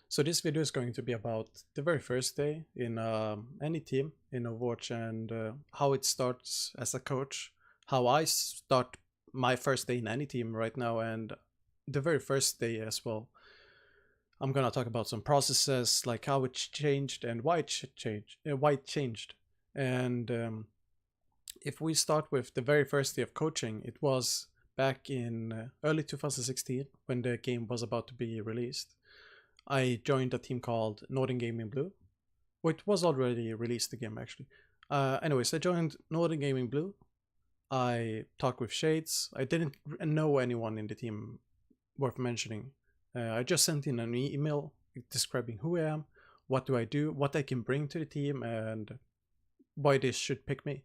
So this video is going to be about the very first day in any team in Overwatch and how it starts as a coach, how I start my first day in any team right now, and the very first day as well. I'm gonna talk about some processes, like how it changed and why it should change, why it changed. And if we start with the very first day of coaching, it was back in early 2016 when the game was about to be released. I joined a team called Northern Gaming Blue. Well, it was already released, the game actually. Anyways, I joined Northern Gaming Blue. I talked with Shades. I didn't know anyone in the team worth mentioning. I just sent in an email describing who I am, what do I do, what I can bring to the team, and why they should pick me.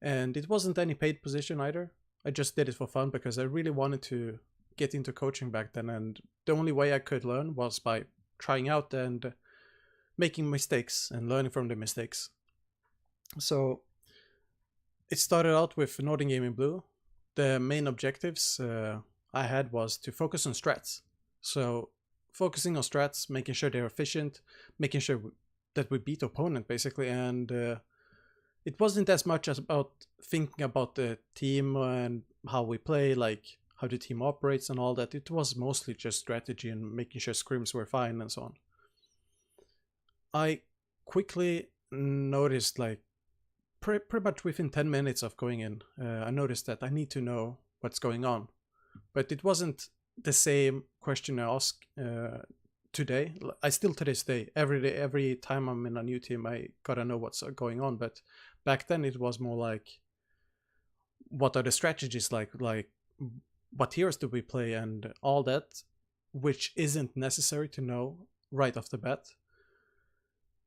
And it wasn't any paid position either. I just did it for fun because I really wanted to get into coaching back then, and the only way I could learn was by trying out and making mistakes and learning from the mistakes. So it started out with Northern Gaming Blue. The main objectives I had was to focus on strats. So focusing on strats, making sure they're efficient, making sure that we beat opponent basically, and it wasn't as much as about thinking about the team and how we play, like how the team operates and all that. It was mostly just strategy and making sure scrims were fine and so on. I quickly noticed, like pretty much within 10 minutes of going in, I noticed that I need to know what's going on. But it wasn't the same question I ask today. I still to this day, every time I'm in a new team, I gotta know what's going on. But back then it was more like, what are the strategies like what heroes do we play and all that, which isn't necessary to know right off the bat.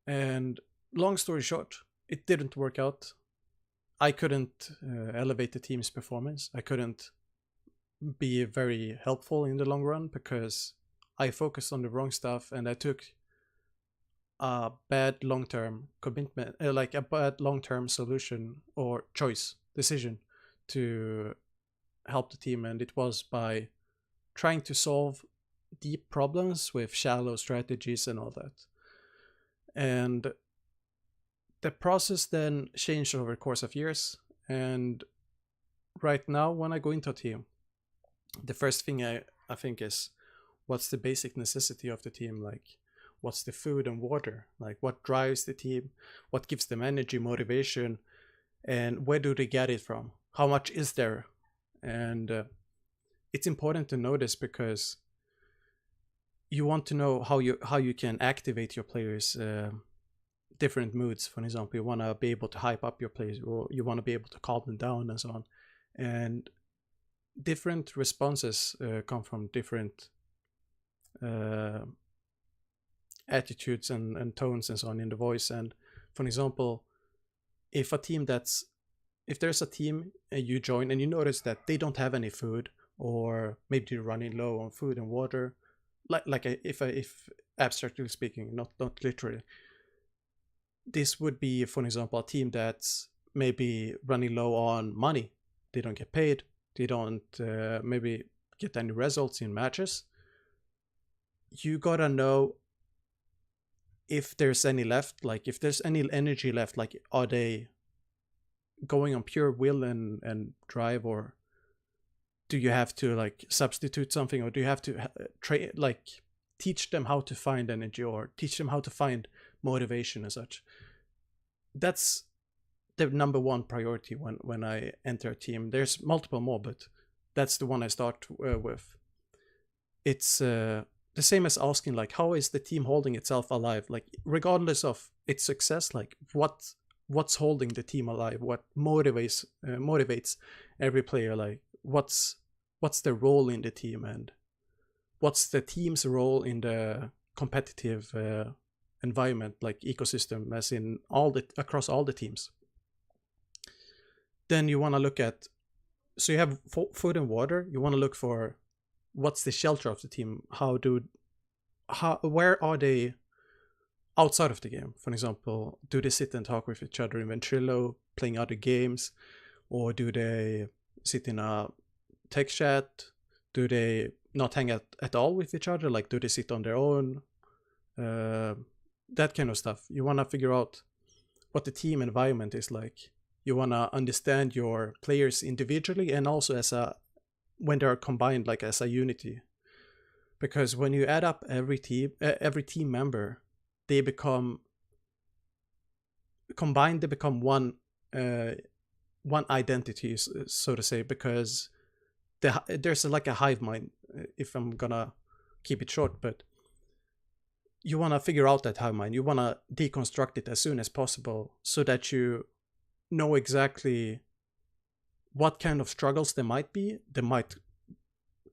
And long story short, it didn't work out. I couldn't elevate the team's performance. I couldn't be very helpful in the long run because I focused on the wrong stuff and I took a bad long-term commitment, like a bad long-term solution or choice decision to help the team, and it was by trying to solve deep problems with shallow strategies and all that. And the process then changed over the course of years, and right now when I go into a team, the first thing I think is, what's the basic necessity of the team? Like, what's the food and water? Like, what drives the team? What gives them energy, motivation? And where do they get it from? How much is there? And it's important to know this because you want to know how you can activate your players' different moods. For example, you want to be able to hype up your players, or you want to be able to calm them down and so on. And different responses come from different attitudes and tones and so on in the voice. And for example, if there's a team you join and you notice that they don't have any food, or maybe they're running low on food and water, if abstractly speaking, not literally, this would be, for example, a team that's maybe running low on money. They don't get paid. They don't maybe get any results in matches. You gotta know if there's any left, like if there's any energy left, like are they going on pure will and drive, or do you have to like substitute something, or do you have to teach them how to find energy or teach them how to find motivation and such. That's the number one priority when I enter a team. There's multiple more, but that's the one I start with. It's the same as asking, like, how is the team holding itself alive? Like, regardless of its success, like what's holding the team alive? What motivates every player? Like, what's their role in the team, and what's the team's role in the competitive environment, like ecosystem, as in across all the teams. Then you want to look at, so you have food and water. You want to look for what's the shelter of the team. Where are they outside of the game? For example, do they sit and talk with each other in Ventrilo, playing other games, or do they sit in a text chat? Do they not hang out at all with each other? Like, do they sit on their own? that kind of stuff. You want to figure out what the team environment is like. You want to understand your players individually and also when they are combined, like as a unity. Because when you add up every team member, they become combined. They become one identity, so to say. Because there's like a hive mind, if I'm gonna keep it short. But you want to figure out that hive mind. You want to deconstruct it as soon as possible, so that you know exactly what kind of struggles there might be. They might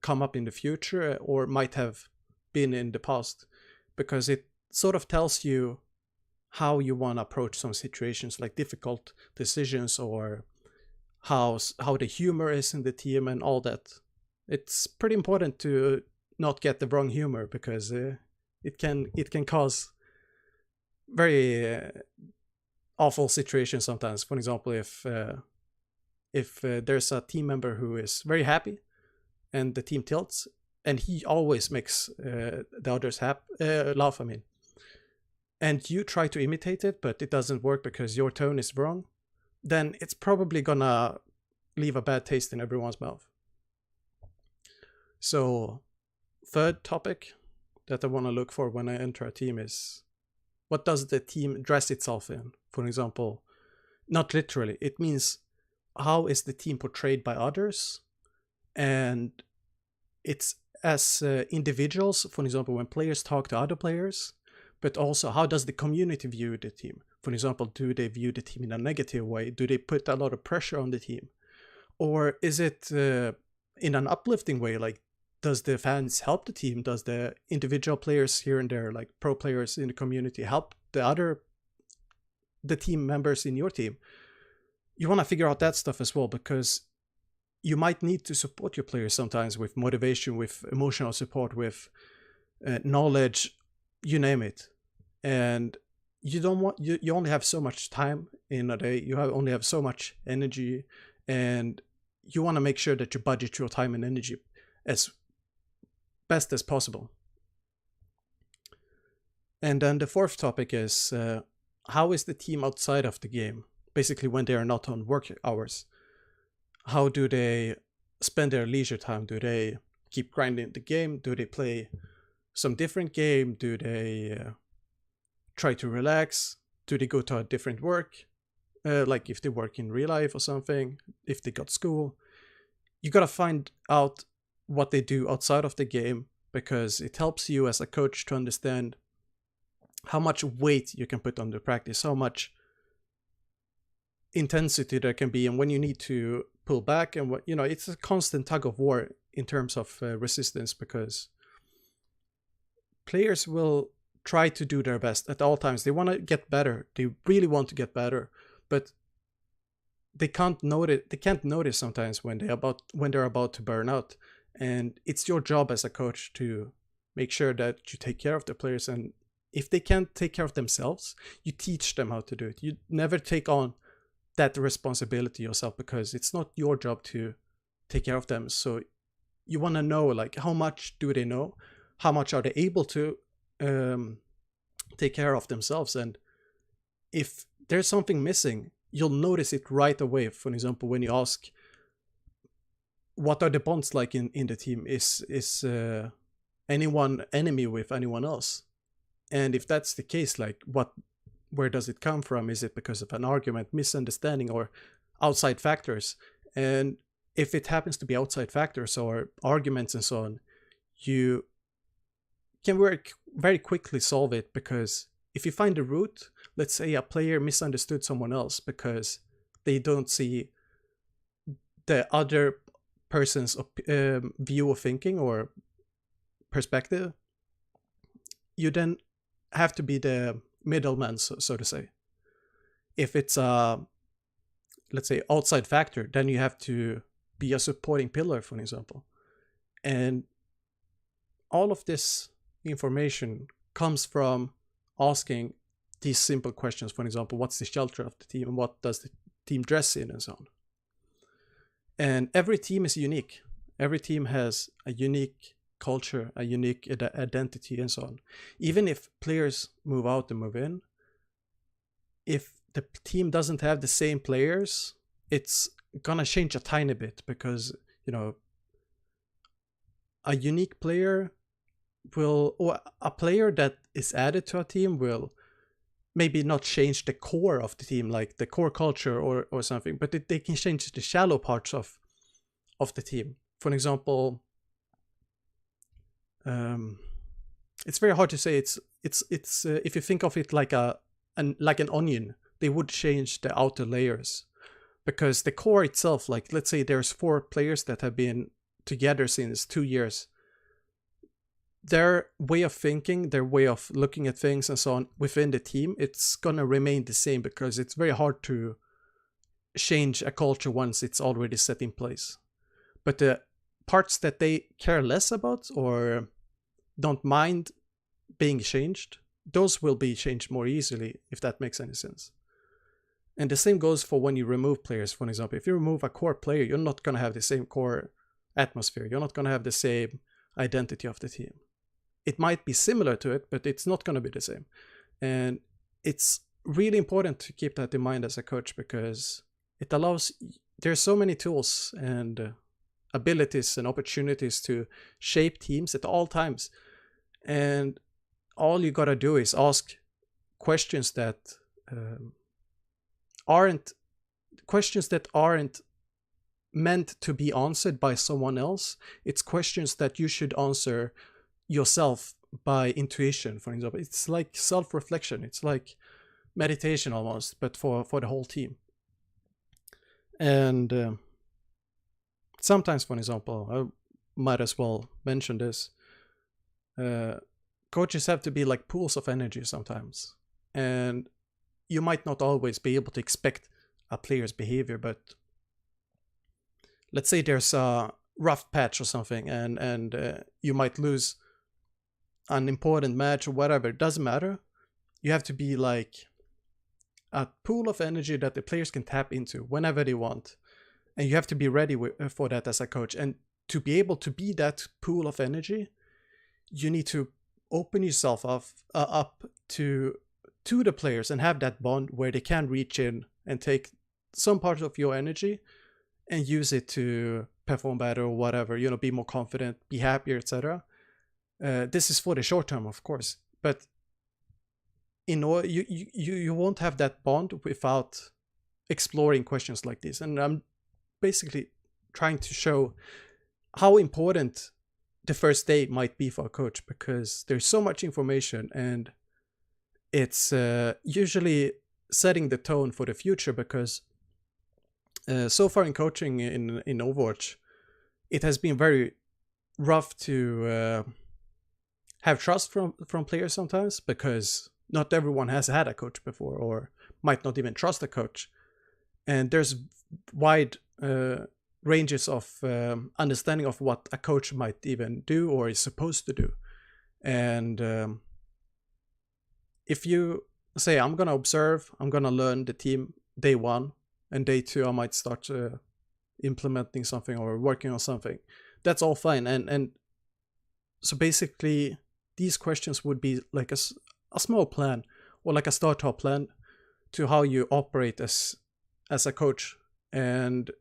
come up in the future or might have been in the past, because it sort of tells you how you want to approach some situations, like difficult decisions, or how the humor is in the team and all that. It's pretty important to not get the wrong humor, because it can cause very awful situations sometimes. For example, if there's a team member who is very happy and the team tilts, and he always makes the others laugh, I mean, and you try to imitate it, but it doesn't work because your tone is wrong, then it's probably gonna leave a bad taste in everyone's mouth. So, third topic that I want to look for when I enter a team is, what does the team dress itself in? For example, not literally, it means how is the team portrayed by others? And it's as individuals, for example, when players talk to other players, but also how does the community view the team? For example, do they view the team in a negative way? Do they put a lot of pressure on the team? Or is it in an uplifting way? Like, does the fans help the team? Does the individual players here and there, like pro players in the community, help the team members in your team? You want to figure out that stuff as well, because you might need to support your players sometimes with motivation, with emotional support, with knowledge, you name it. And you don't want you only have so much time in a day. You only have so much energy, and you want to make sure that you budget your time and energy as best as possible. And then the fourth topic is, how is the team outside of the game? Basically, when they are not on work hours, how do they spend their leisure time? Do they keep grinding the game? Do they play some different game? Do they try to relax? Do they go to a different work? Like if they work in real life or something, if they got school. You gotta find out what they do outside of the game, because it helps you as a coach to understand how much weight you can put on the practice, how much intensity there can be, and when you need to pull back, and what, it's a constant tug of war in terms of resistance, because players will try to do their best at all times. They want to get better. They really want to get better, but they can't notice sometimes when they're about to burn out. And it's your job as a coach to make sure that you take care of the players. And if they can't take care of themselves, you teach them how to do it. You never take on that responsibility yourself, because it's not your job to take care of them. So you want to know, like, how much do they know? How much are they able to take care of themselves? And if there's something missing, you'll notice it right away. For example, when you ask, what are the bonds like in the team? Is anyone enemy with anyone else? And if that's the case, like, where does it come from? Is it because of an argument, misunderstanding, or outside factors? And if it happens to be outside factors or arguments and so on, you can very quickly solve it, because if you find the root, let's say a player misunderstood someone else because they don't see the other person's view of thinking or perspective, you then have to be the middleman, so to say. If it's a, let's say, outside factor, then you have to be a supporting pillar, for example. And all of this information comes from asking these simple questions. For example, what's the shelter of the team, and what does the team dress in, and so on. And every team is unique. Every team has a unique culture, a unique identity, and so on. Even if players move out and move in, if the team doesn't have the same players, it's gonna change a tiny bit, because a unique player will, or a player that is added to a team will maybe not change the core of the team, like the core culture or something, but they can change the shallow parts of the team. For example, it's very hard to say. It's if you think of it like an onion, they would change the outer layers, because the core itself, like let's say there's 4 players that have been together since 2 years. Their way of thinking, their way of looking at things and so on within the team, it's gonna remain the same, because it's very hard to change a culture once it's already set in place. But the parts that they care less about or don't mind being changed, those will be changed more easily, if that makes any sense. And the same goes for when you remove players. For example, if you remove a core player, you're not gonna have the same core atmosphere. You're not gonna have the same identity of the team. It might be similar to it, but it's not going to be the same. And it's really important to keep that in mind as a coach, because it allows, there's so many tools and abilities and opportunities to shape teams at all times. And all you got to do is ask questions that aren't meant to be answered by someone else. It's questions that you should answer yourself by intuition, for example. It's like self-reflection. It's like meditation almost, but for the whole team. And sometimes, for example, I might as well mention this, coaches have to be like pools of energy sometimes. And you might not always be able to expect a player's behavior, but let's say there's a rough patch or something, and you might lose an important match or whatever. It doesn't matter. You have to be like a pool of energy that the players can tap into whenever they want, and you have to be ready for that as a coach. And to be able to be that pool of energy, you need to open yourself up to the players and have that bond where they can reach in and take some part of your energy and use it to perform better or whatever, be more confident, be happier, etc. This is for the short term, of course, but you won't have that bond without exploring questions like this. And I'm basically trying to show how important the first day might be for a coach, because there's so much information, and it's usually setting the tone for the future. Because so far in coaching in Overwatch, it has been very rough to have trust from players sometimes, because not everyone has had a coach before or might not even trust a coach. And there's wide ranges of understanding of what a coach might even do or is supposed to do. And if you say, I'm going to observe, I'm going to learn the team day 1, and day 2 I might start implementing something or working on something, that's all fine. And so basically these questions would be like a small plan, or like a startup plan to how you operate as a coach. And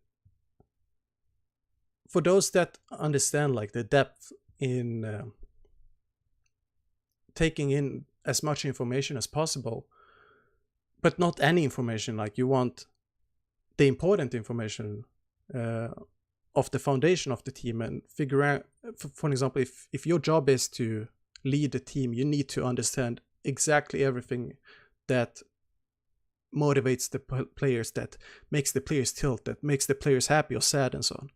for those that understand like the depth in taking in as much information as possible, but not any information, like you want the important information of the foundation of the team, and figure out, for example, if your job is to lead the team, you need to understand exactly everything that motivates the players, that makes the players tilt, that makes the players happy or sad, and so on.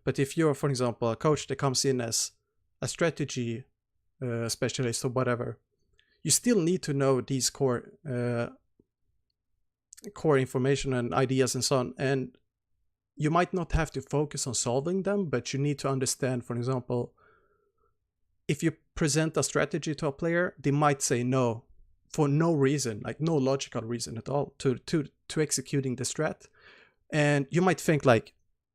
But if you're, for example, a coach that comes in as a strategy specialist or whatever, you still need to know these core information and ideas and so on. And you might not have to focus on solving them, but you need to understand, for example, if you present a strategy to a player, they might say no for no reason, like no logical reason at all to executing the strat. And you might think like,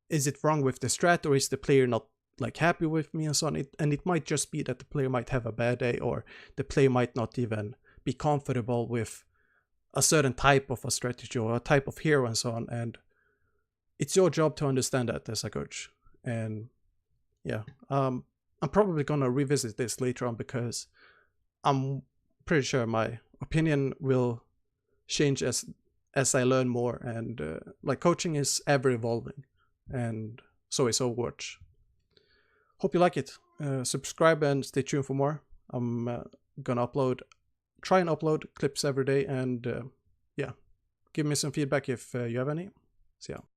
is it wrong with the strat, or is the player not like happy with me and so on. And it might just be that the player might have a bad day, or the player might not even be comfortable with a certain type of a strategy or a type of hero and so on. And it's your job to understand that as a coach. And yeah, I'm probably gonna revisit this later on, because I'm pretty sure my opinion will change as I learn more. And like, coaching is ever evolving, and so is Overwatch. Hope you like it. Subscribe and stay tuned for more. I'm gonna try and upload clips every day, and yeah, give me some feedback if you have any. See ya.